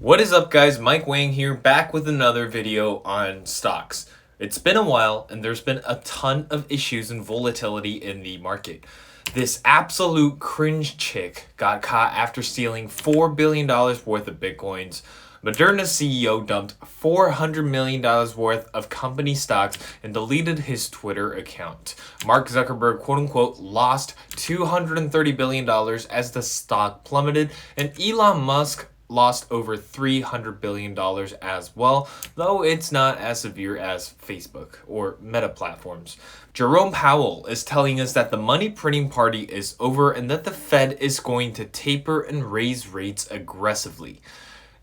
What is up, guys? Mike Wang here, back with another video on stocks. It's been a while and there's been a ton of issues and volatility in the market. This absolute cringe chick got caught after stealing $4 billion worth of Bitcoins. Moderna's CEO dumped $400 million worth of company stocks and deleted his Twitter account. Mark Zuckerberg, quote-unquote, lost $230 billion as the stock plummeted, and Elon Musk lost over $300 billion as well, though it's not as severe as Facebook or Meta platforms. Jerome Powell is telling us that the money printing party is over and that the Fed is going to taper and raise rates aggressively.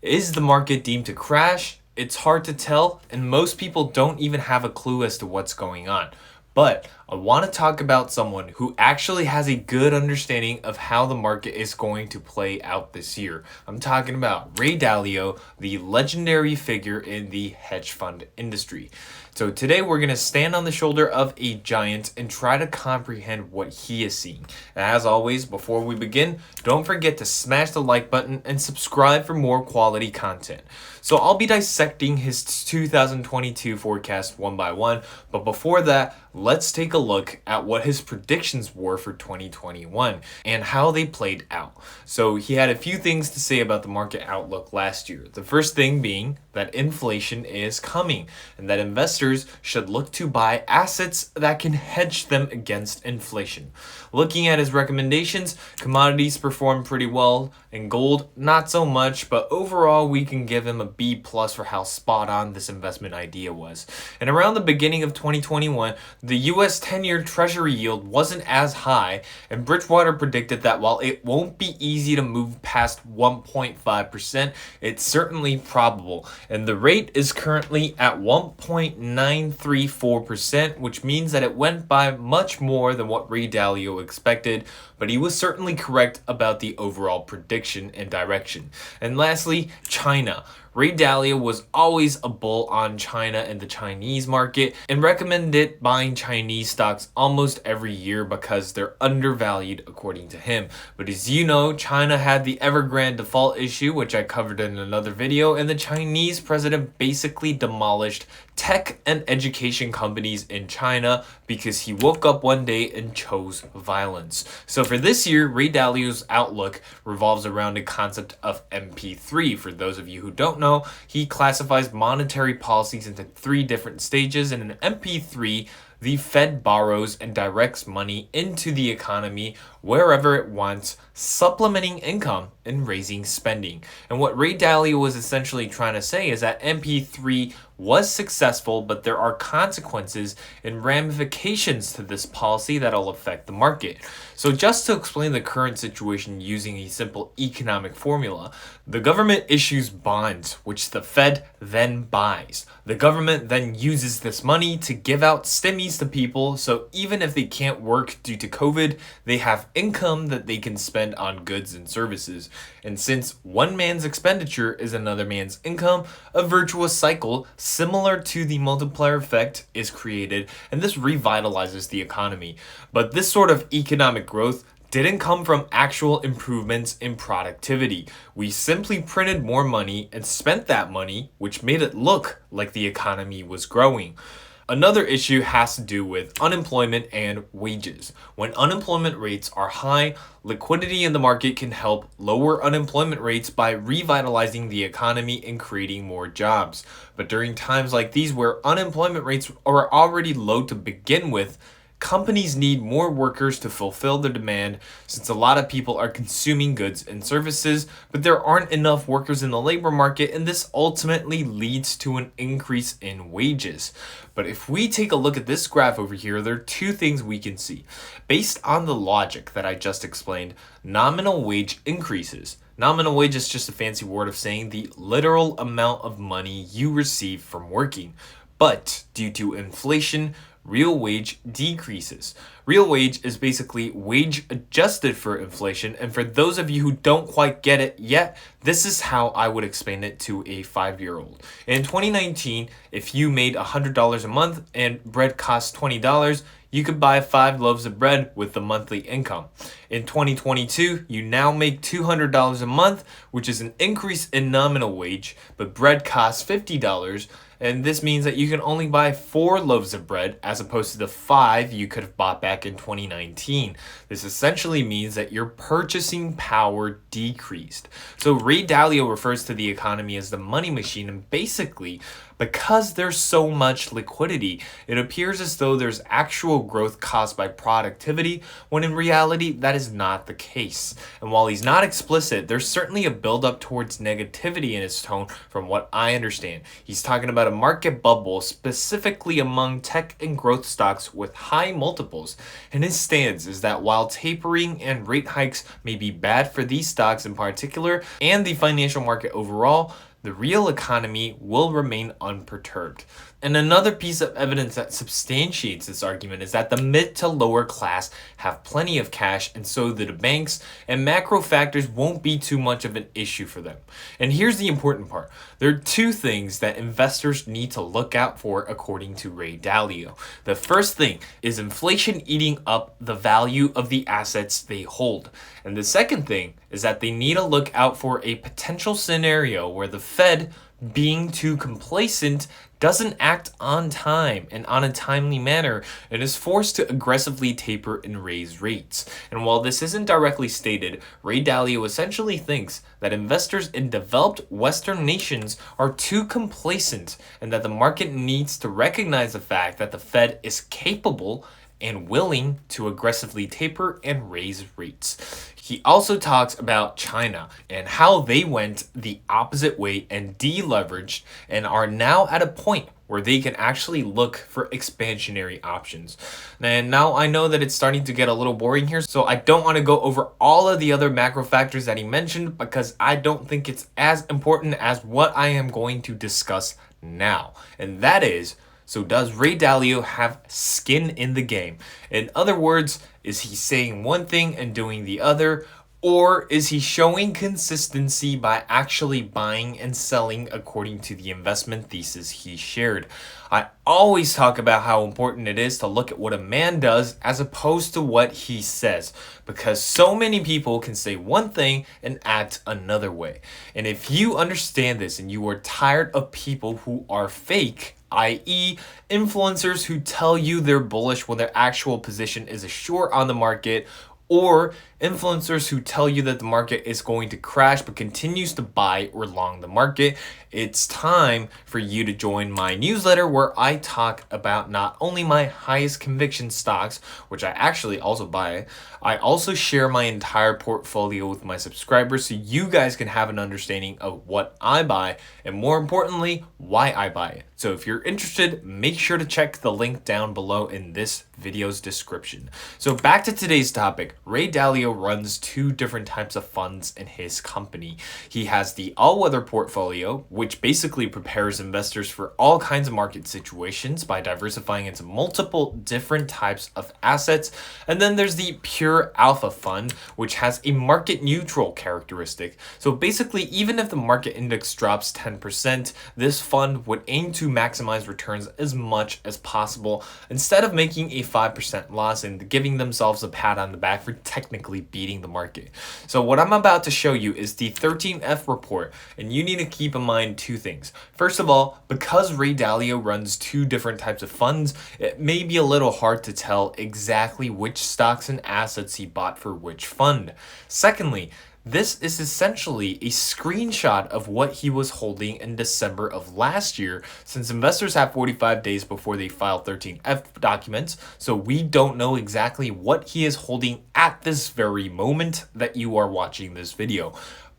Is the market deemed to crash? It's hard to tell, and most people don't even have a clue as to what's going on. But I want to talk about someone who actually has a good understanding of how the market is going to play out this year. I'm talking about Ray Dalio, the legendary figure in the hedge fund industry. So today we're going to stand on the shoulder of a giant and try to comprehend what he is seeing. And as always, before we begin, don't forget to smash the like button and subscribe for more quality content. So I'll be dissecting his 2022 forecast one by one, but before that, let's take a look at what his predictions were for 2021 and how they played out. So he had a few things to say about the market outlook last year. The first thing being that inflation is coming and that investors should look to buy assets that can hedge them against inflation. Looking at his recommendations, commodities performed pretty well and gold not so much, but overall we can give him a B plus for how spot on this investment idea was. And around the beginning of 2021, the US 10-year Treasury yield wasn't as high, and Bridgewater predicted that while it won't be easy to move past 1.5%, it's certainly probable. And the rate is currently at 1.934%, which means that it went by much more than what Ray Dalio expected, but he was certainly correct about the overall prediction and direction. And lastly, China. Ray Dalio was always a bull on China and the Chinese market and recommended buying Chinese stocks almost every year because they're undervalued according to him. But as you know, China had the Evergrande default issue, which I covered in another video, and the Chinese president basically demolished tech and education companies in China because he woke up one day and chose violence. So for this year, Ray Dalio's outlook revolves around the concept of MP3. For those of you who don't know, he classifies monetary policies into three different stages. In an MP3, the Fed borrows and directs money into the economy wherever it wants, supplementing income and raising spending. And what Ray Dalio was essentially trying to say is that MP3 was successful, but there are consequences and ramifications to this policy that'll affect the market. So just to explain the current situation using a simple economic formula, the government issues bonds, which the Fed then buys. The government then uses this money to give out stimmies to people, so even if they can't work due to COVID, they have income that they can spend on goods and services. And since one man's expenditure is another man's income, a virtuous cycle similar to the multiplier effect is created, and this revitalizes the economy. But this sort of economic growth didn't come from actual improvements in productivity. We simply printed more money and spent that money, which made it look like the economy was growing. Another issue has to do with unemployment and wages. When unemployment rates are high, liquidity in the market can help lower unemployment rates by revitalizing the economy and creating more jobs. But during times like these where unemployment rates are already low to begin with, companies need more workers to fulfill the demand since a lot of people are consuming goods and services, but there aren't enough workers in the labor market, and this ultimately leads to an increase in wages. But if we take a look at this graph over here, there are two things we can see. Based on the logic that I just explained, nominal wage increases. Nominal wage is just a fancy word of saying the literal amount of money you receive from working. But due to inflation, real wage decreases. Real wage is basically wage adjusted for inflation, and for those of you who don't quite get it yet, this is how I would explain it to a 5-year-old. In 2019, if you made $100 a month and bread cost $20, you could buy 5 loaves of bread with the monthly income. In 2022, you now make $200 a month, which is an increase in nominal wage, but bread costs $50, and this means that you can only buy 4 loaves of bread as opposed to the 5 you could have bought back in 2019. This essentially means that your purchasing power decreased. So Ray Dalio refers to the economy as the money machine, and basically, because there's so much liquidity, it appears as though there's actual growth caused by productivity, when in reality, that is not the case. And while he's not explicit, there's certainly a buildup towards negativity in his tone from what I understand. He's talking about a market bubble, specifically among tech and growth stocks with high multiples. And his stance is that while tapering and rate hikes may be bad for these stocks in particular, and the financial market overall, the real economy will remain unperturbed. And another piece of evidence that substantiates this argument is that the mid to lower class have plenty of cash, and so do the banks, and macro factors won't be too much of an issue for them. And here's the important part. There are 2 things that investors need to look out for according to Ray Dalio. The first thing is inflation eating up the value of the assets they hold. And the second thing is that they need to look out for a potential scenario where the Fed, being too complacent, doesn't act on time and on a timely manner and is forced to aggressively taper and raise rates. And while this isn't directly stated, Ray Dalio essentially thinks that investors in developed Western nations are too complacent and that the market needs to recognize the fact that the Fed is capable and willing to aggressively taper and raise rates. He also talks about China and how they went the opposite way and deleveraged and are now at a point where they can actually look for expansionary options. And now I know that it's starting to get a little boring here, so I don't want to go over all of the other macro factors that he mentioned because I don't think it's as important as what I am going to discuss now. And that is, so does Ray Dalio have skin in the game? In other words, is he saying one thing and doing the other? Or is he showing consistency by actually buying and selling according to the investment thesis he shared? I always talk about how important it is to look at what a man does as opposed to what he says, because so many people can say one thing and act another way. And if you understand this and you are tired of people who are fake, i.e. influencers who tell you they're bullish when their actual position is a short on the market, or influencers who tell you that the market is going to crash but continues to buy or long the market, it's time for you to join my newsletter where I talk about not only my highest conviction stocks, which I actually also buy, I also share my entire portfolio with my subscribers so you guys can have an understanding of what I buy and, more importantly, why I buy it. So if you're interested, make sure to check the link down below in this video's description. So back to today's topic. Ray Dalio runs 2 different types of funds in his company. He has the all-weather portfolio, which basically prepares investors for all kinds of market situations by diversifying into multiple different types of assets. And then there's the pure alpha fund, which has a market neutral characteristic. So basically, even if the market index drops 10%, this fund would aim to maximize returns as much as possible instead of making a 5% loss and giving themselves a pat on the back for technically beating the market. So what I'm about to show you is the 13F report, and you need to keep in mind 2 things. First of all, because Ray Dalio runs 2 different types of funds, it may be a little hard to tell exactly which stocks and assets he bought for which fund. Secondly, this is essentially a screenshot of what he was holding in December of last year, since investors have 45 days before they file 13F documents, so we don't know exactly what he is holding at this very moment that you are watching this video.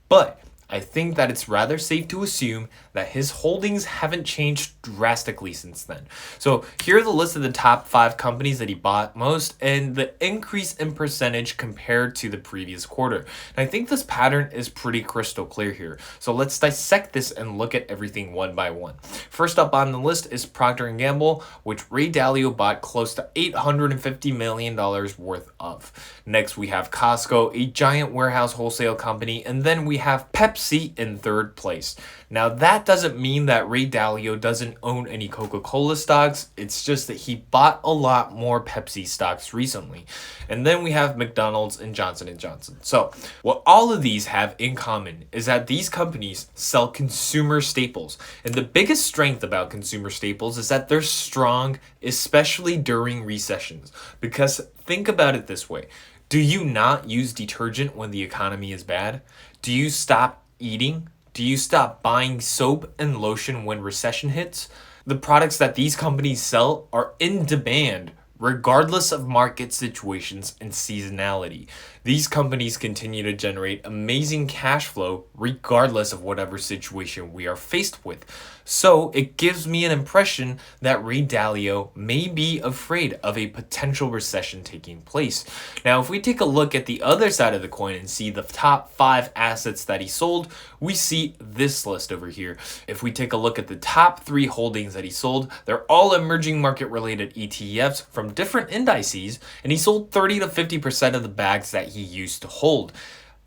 But I think that it's rather safe to assume that his holdings haven't changed drastically since then. So here are the list of the top 5 companies that he bought most and the increase in percentage compared to the previous quarter. And I think this pattern is pretty crystal clear here. So let's dissect this and look at everything one by one. First up on the list is Procter & Gamble, which Ray Dalio bought close to $850 million worth of. Next, we have Costco, a giant warehouse wholesale company, and then we have Pepsi in third place. Now, that doesn't mean that Ray Dalio doesn't own any Coca-Cola stocks. It's just that he bought a lot more Pepsi stocks recently. And then we have McDonald's and Johnson & Johnson. So, what all of these have in common is that these companies sell consumer staples. And the biggest strength about consumer staples is that they're strong, especially during recessions. Because think about it this way. Do you not use detergent when the economy is bad? Do you stop eating? Do you stop buying soap and lotion when recession hits? The products that these companies sell are in demand regardless of market situations and seasonality. These companies continue to generate amazing cash flow regardless of whatever situation we are faced with. So it gives me an impression that Ray Dalio may be afraid of a potential recession taking place. Now, if we take a look at the other side of the coin and see the top 5 assets that he sold, we see this list over here. If we take a look at the top 3 holdings that he sold, they're all emerging market related ETFs from different indices, and he sold 30 to 50% of the bags that he used to hold.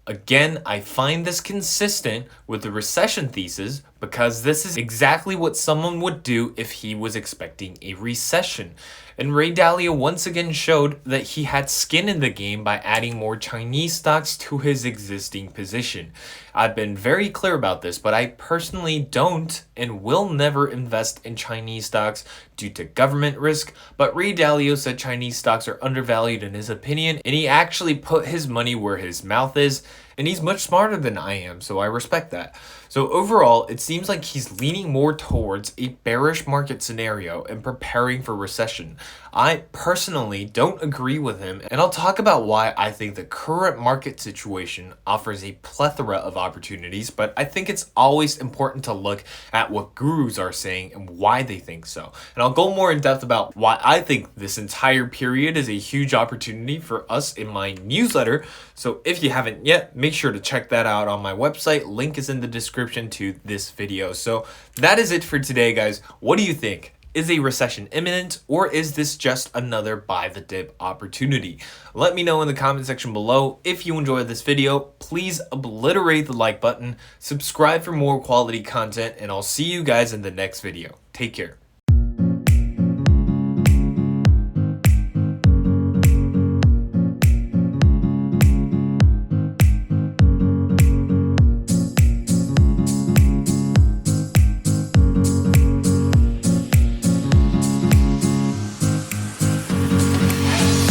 Again, I find this consistent with the recession thesis because this is exactly what someone would do if he was expecting a recession. And Ray Dalio once again showed that he had skin in the game by adding more Chinese stocks to his existing position. I've been very clear about this, but I personally don't and will never invest in Chinese stocks due to government risk. But Ray Dalio said Chinese stocks are undervalued in his opinion, and he actually put his money where his mouth is. And he's much smarter than I am, so I respect that. So overall, it seems like he's leaning more towards a bearish market scenario and preparing for recession. I personally don't agree with him, and I'll talk about why I think the current market situation offers a plethora of opportunities, but I think it's always important to look at what gurus are saying and why they think so. And I'll go more in depth about why I think this entire period is a huge opportunity for us in my newsletter. So if you haven't yet, make sure to check that out on my website. Link is in the description to this video. So that is it for today, guys. What do you think? Is a recession imminent, or is this just another buy the dip opportunity? Let me know in the comment section below. If you enjoyed this video, please obliterate the like button, subscribe for more quality content, and I'll see you guys in the next video. Take care.